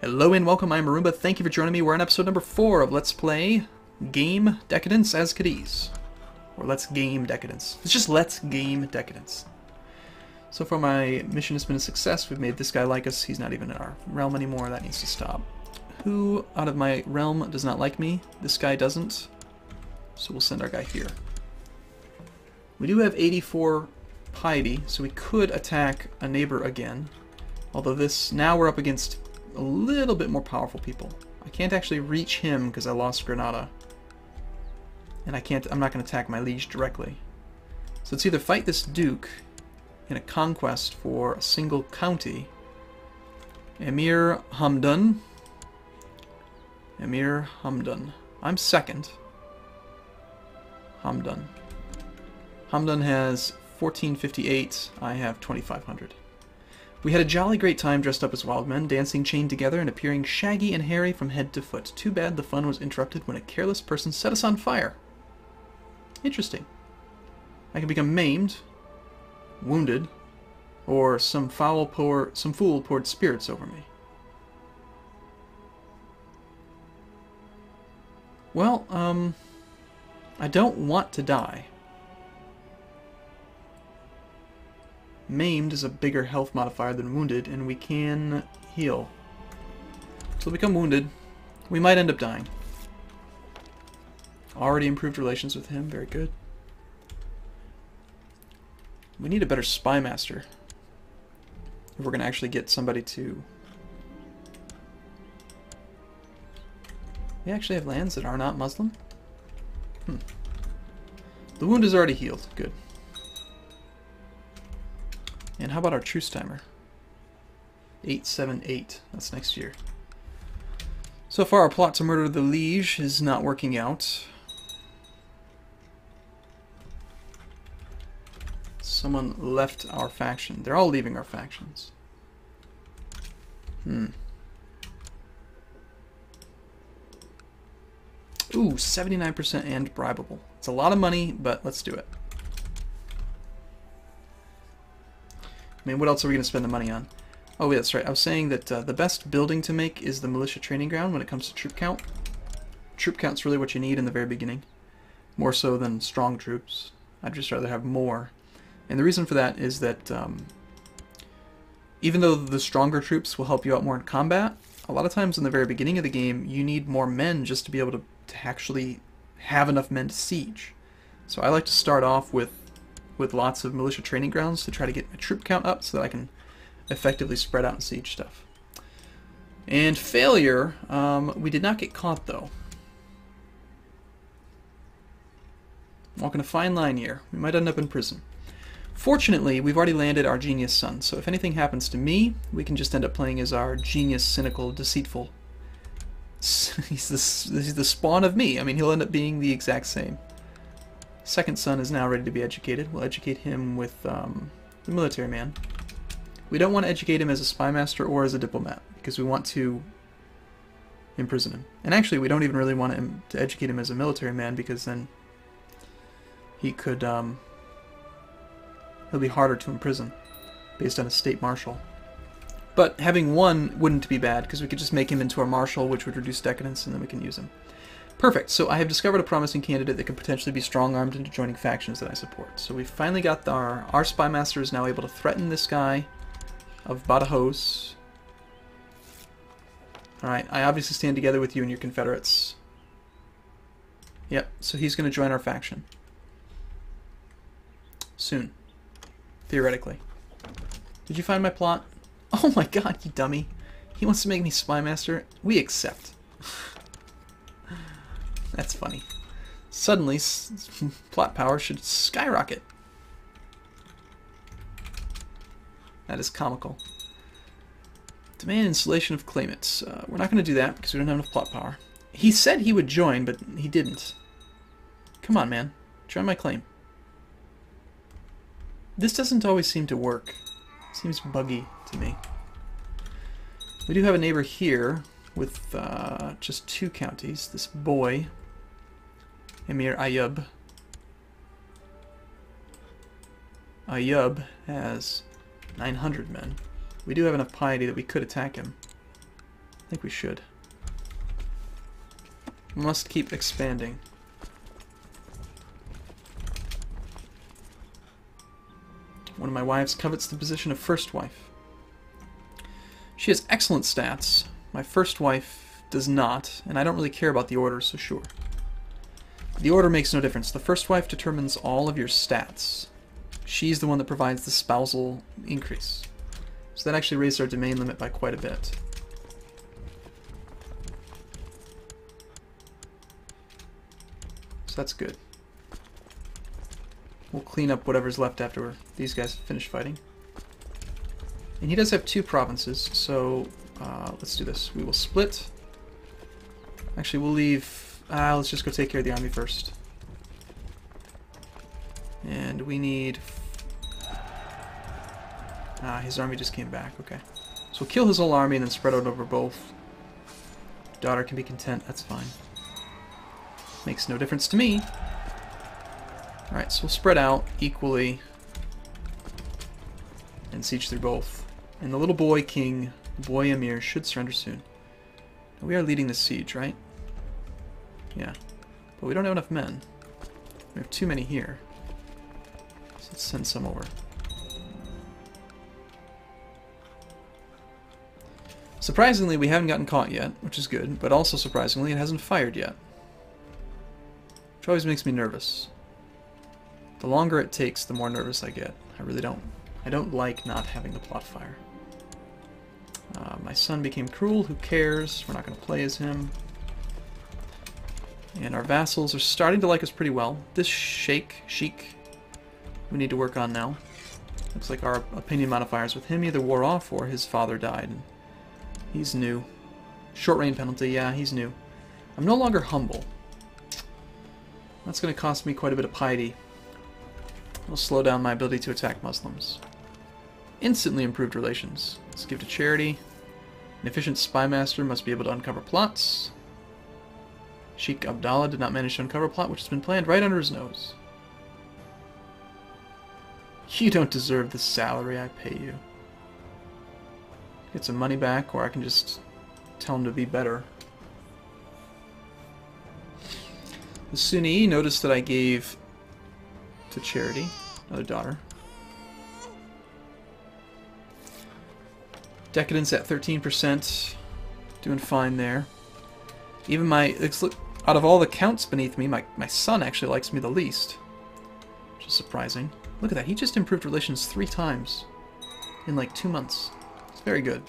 Hello and welcome, I'm Arumba. Thank you for joining me. We're on episode number 4 of Let's Play Game Decadence as Cadiz. Or Let's Game Decadence. It's just Let's Game Decadence. So far my mission has been a success. We've made this guy like us. He's not even in our realm anymore. That needs to stop. Who out of my realm does not like me? This guy doesn't. So we'll send our guy here. We do have 84 piety, so we could attack a neighbor again. Although now we're up against a little bit more powerful people. I can't actually reach him because I lost Granada. And I'm not going to attack my liege directly. So let's either fight this duke in a conquest for a single county. Emir Hamdan. Emir Hamdan. I'm second. Hamdan. Hamdan has 1458. I have 2500. We had a jolly great time dressed up as wild men, dancing chained together and appearing shaggy and hairy from head to foot. Too bad the fun was interrupted when a careless person set us on fire. Interesting. I can become maimed, wounded, or some fool poured spirits over me. Well, I don't want to die. Maimed is a bigger health modifier than wounded, and we can heal. So we become wounded. We might end up dying. Already improved relations with him. Very good. We need a better spy master if we're going to actually get somebody to... We actually have lands that are not Muslim? The wound is already healed. Good. And how about our truce timer? 878. That's next year. So far, our plot to murder the liege is not working out. Someone left our faction. They're all leaving our factions. Ooh, 79% and bribable. It's a lot of money, but let's do it. I mean, what else are we going to spend the money on? Oh, yeah, that's right. I was saying that the best building to make is the militia training ground when it comes to troop count. Troop count's really what you need in the very beginning. More so than strong troops. I'd just rather have more. And the reason for that is that even though the stronger troops will help you out more in combat, a lot of times in the very beginning of the game, you need more men just to be able to actually have enough men to siege. So I like to start off with lots of militia training grounds to try to get my troop count up so that I can effectively spread out and siege stuff. And failure, we did not get caught though. Walking a fine line here. We might end up in prison. Fortunately, we've already landed our genius son, so if anything happens to me, we can just end up playing as our genius, cynical, deceitful. He's the spawn of me. I mean, he'll end up being the exact same. Second son is now ready to be educated. We'll educate him with the military man. We don't want to educate him as a spy master or as a diplomat, because we want to imprison him. And actually, we don't even really want him to educate him as a military man, because then he could... he'll be harder to imprison, based on a state marshal. But having one wouldn't be bad, because we could just make him into our marshal, which would reduce decadence, and then we can use him. Perfect, so I have discovered a promising candidate that could potentially be strong-armed into joining factions that I support. So we finally got our spy master is now able to threaten this guy of Badajoz. Alright, I obviously stand together with you and your confederates. Yep, so he's going to join our faction. Soon. Theoretically. Did you find my plot? Oh my god, you dummy. He wants to make me spy master. We accept. That's funny. Suddenly, plot power should skyrocket. That is comical. Demand installation of claimants. We're not going to do that because we don't have enough plot power. He said he would join, but he didn't. Come on, man. Join my claim. This doesn't always seem to work. It seems buggy to me. We do have a neighbor here with just 2 counties. This boy, Emir Ayub. Ayub has 900 men. We do have enough piety that we could attack him. I think we should. Must keep expanding. One of my wives covets the position of first wife. She has excellent stats. My first wife does not, and I don't really care about the order, so sure. The order makes no difference. The first wife determines all of your stats. She's the one that provides the spousal increase. So that actually raised our domain limit by quite a bit. So that's good. We'll clean up whatever's left after these guys finish fighting. And he does have 2 provinces, so let's do this. We will split. Actually, we'll leave... let's just go take care of the army first. And we need... his army just came back, okay. So we'll kill his whole army and then spread out over both. Daughter can be content, that's fine. Makes no difference to me. Alright, so we'll spread out equally and siege through both. And the little boy king, boy emir, should surrender soon. Now, we are leading the siege, right? Yeah. But we don't have enough men. We have too many here. So let's send some over. Surprisingly, we haven't gotten caught yet, which is good, but also surprisingly, it hasn't fired yet. Which always makes me nervous. The longer it takes, the more nervous I get. I really don't. I don't like not having the plot fire. My son became cruel, who cares? We're not going to play as him. And our vassals are starting to like us pretty well. This Sheikh, we need to work on now. Looks like our opinion modifiers with him either wore off or his father died. And he's new. Short reign penalty, yeah, he's new. I'm no longer humble. That's going to cost me quite a bit of piety. It'll slow down my ability to attack Muslims. Instantly improved relations. Let's give to charity. An efficient spy master must be able to uncover plots. Sheikh Abdallah did not manage to uncover a plot which has been planned right under his nose. You don't deserve the salary I pay you. Get some money back, or I can just tell him to be better. The Sunni noticed that I gave to charity, another daughter. Decadence at 13%, doing fine there. Even out of all the counts beneath me, my son actually likes me the least, which is surprising. Look at that, he just improved relations 3 times in like 2 months. It's very good.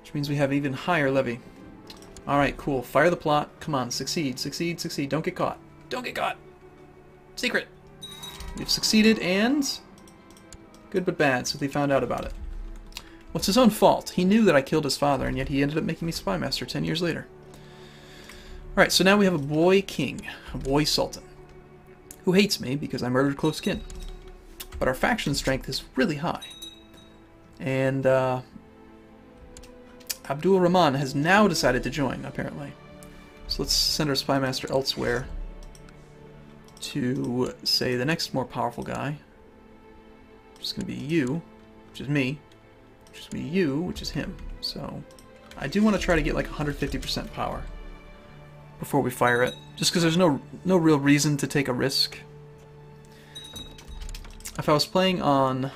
Which means we have even higher levy. Alright, cool. Fire the plot. Come on, succeed, succeed, succeed. Don't get caught. Don't get caught! Secret! We've succeeded and... good but bad, so they found out about it. Well, it's his own fault. He knew that I killed his father, and yet he ended up making me spy master 10 years later. Alright, so now we have a boy king, a boy sultan, who hates me because I murdered close kin. But our faction strength is really high. And, Abdul Rahman has now decided to join, apparently. So let's send our spy master elsewhere to, say, the next more powerful guy. Which is going to be you, which is me, which is going to be you, which is him. So I do want to try to get like 150% power before we fire it, just because there's no real reason to take a risk. If I was playing on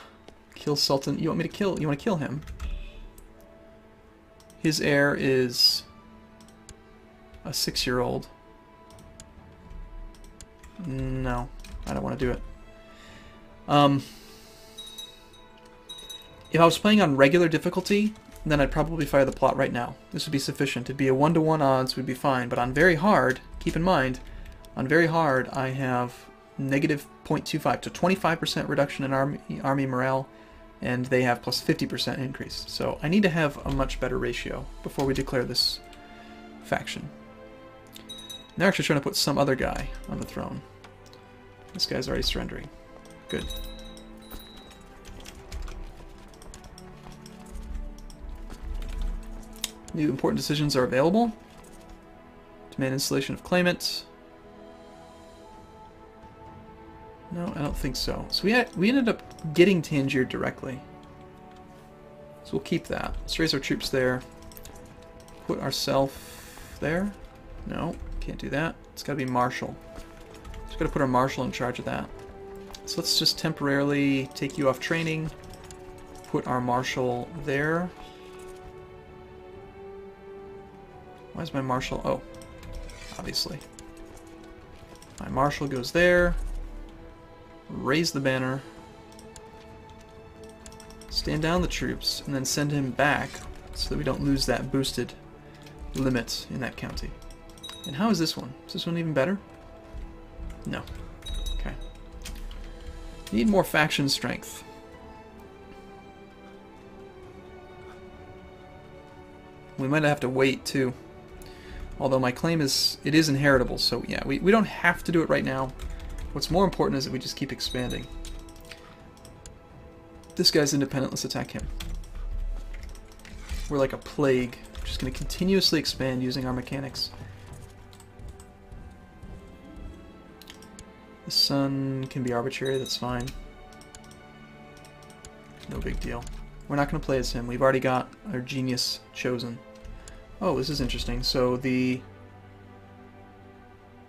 Kill Sultan, you want to kill him. His heir is a 6-year-old. No, I don't want to do it. If I was playing on regular difficulty, then I'd probably fire the plot right now. This would be sufficient. It'd be a 1-to-1 odds, we'd be fine. But on very hard, keep in mind, on very hard I have negative 0.25 to 25% reduction in army morale, and they have plus 50% increase. So I need to have a much better ratio before we declare this faction. They're actually trying to put some other guy on the throne. This guy's already surrendering. Good. New important decisions are available. Demand installation of claimant. No, I don't think so. So we ended up getting Tangier directly. So we'll keep that. Let's raise our troops there. Put ourselves there. No, can't do that. It's got to be Marshal. Just got to put our Marshal in charge of that. So let's just temporarily take you off training. Put our Marshal there. Why is my Marshal? Oh, obviously. My Marshal goes there. Raise the banner. Stand down the troops, and then send him back so that we don't lose that boosted limit in that county. And how is this one? Is this one even better? No. Okay. Need more faction strength. We might have to wait too. Although my claim is, it is inheritable, so yeah, we don't have to do it right now. What's more important is that we just keep expanding. This guy's independent, let's attack him. We're like a plague. We're just going to continuously expand using our mechanics. The sun can be arbitrary, that's fine. No big deal. We're not going to play as him. We've already got our genius chosen. Oh, this is interesting. So the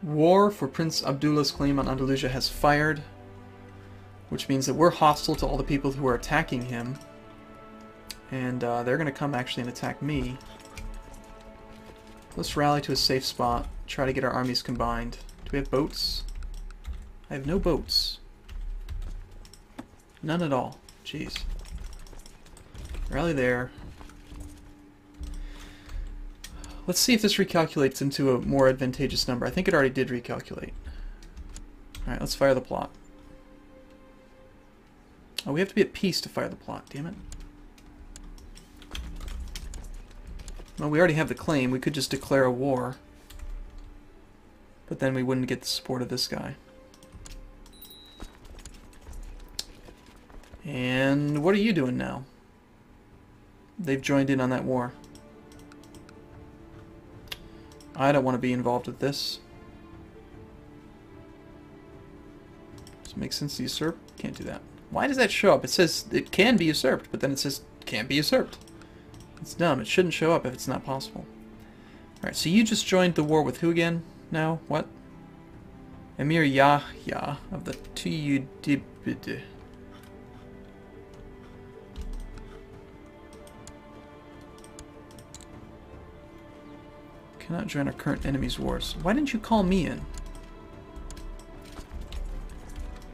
war for Prince Abdullah's claim on Andalusia has fired, which means that we're hostile to all the people who are attacking him. And they're going to come actually and attack me. Let's rally to a safe spot, try to get our armies combined. Do we have boats? I have no boats. None at all. Jeez. Rally there. Let's see if this recalculates into a more advantageous number. I think it already did recalculate. Alright, let's fire the plot. Oh, we have to be at peace to fire the plot, damn it. Well, we already have the claim. We could just declare a war. But then we wouldn't get the support of this guy. And what are you doing now? They've joined in on that war. I don't want to be involved with this. Does it make sense to usurp? Can't do that. Why does that show up? It says it can be usurped, but then it says can't be usurped. It's dumb. It shouldn't show up if it's not possible. Alright, so you just joined the war with who again? Now? What? Emir Yahya of the Tuyudibid. Cannot join our current enemy's wars. Why didn't you call me in?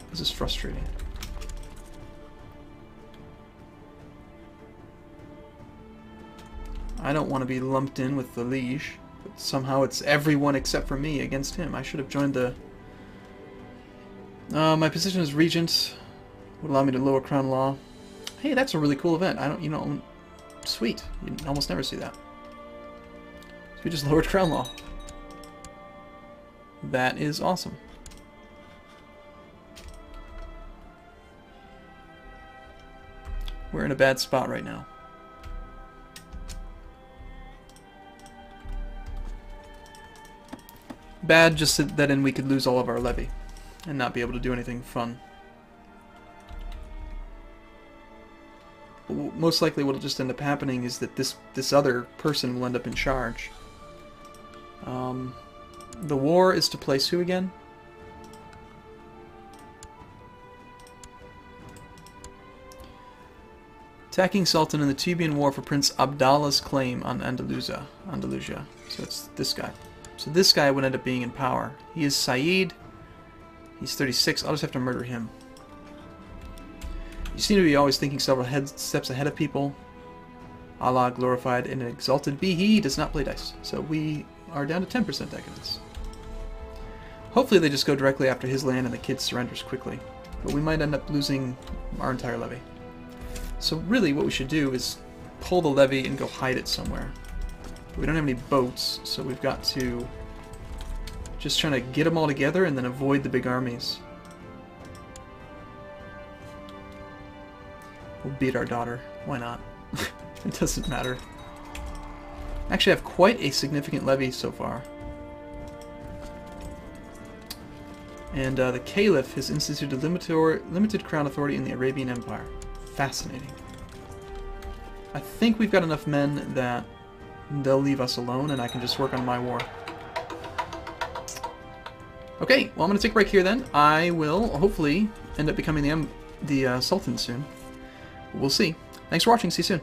This is frustrating. I don't want to be lumped in with the liege, but somehow it's everyone except for me against him. I should have joined the... my position as regent would allow me to lower crown law. Hey, that's a really cool event. I don't, you know, sweet. You almost never see that. We just lowered crown law. That is awesome. We're in a bad spot right now. Bad just that then we could lose all of our levy and not be able to do anything fun. Most likely what will just end up happening is that this other person will end up in charge. The war is to place who again? Attacking Sultan in the Tubian War for Prince Abdallah's claim on Andalusia. So it's this guy. So this guy would end up being in power. He is Saeed. He's 36. I'll just have to murder him. You seem to be always thinking several steps ahead of people. Allah glorified and exalted be He does not play dice. So we are down to 10% decadence. Hopefully they just go directly after his land and the kid surrenders quickly. But we might end up losing our entire levy. So really what we should do is pull the levy and go hide it somewhere. We don't have any boats, so we've got to just trying to get them all together and then avoid the big armies. We'll beat our daughter. Why not? It doesn't matter. Actually, I have quite a significant levy so far. And the Caliph has instituted limited crown authority in the Arabian Empire. Fascinating. I think we've got enough men that they'll leave us alone and I can just work on my war. Okay, well I'm going to take a break here then. I will hopefully end up becoming the Sultan soon. We'll see. Thanks for watching. See you soon.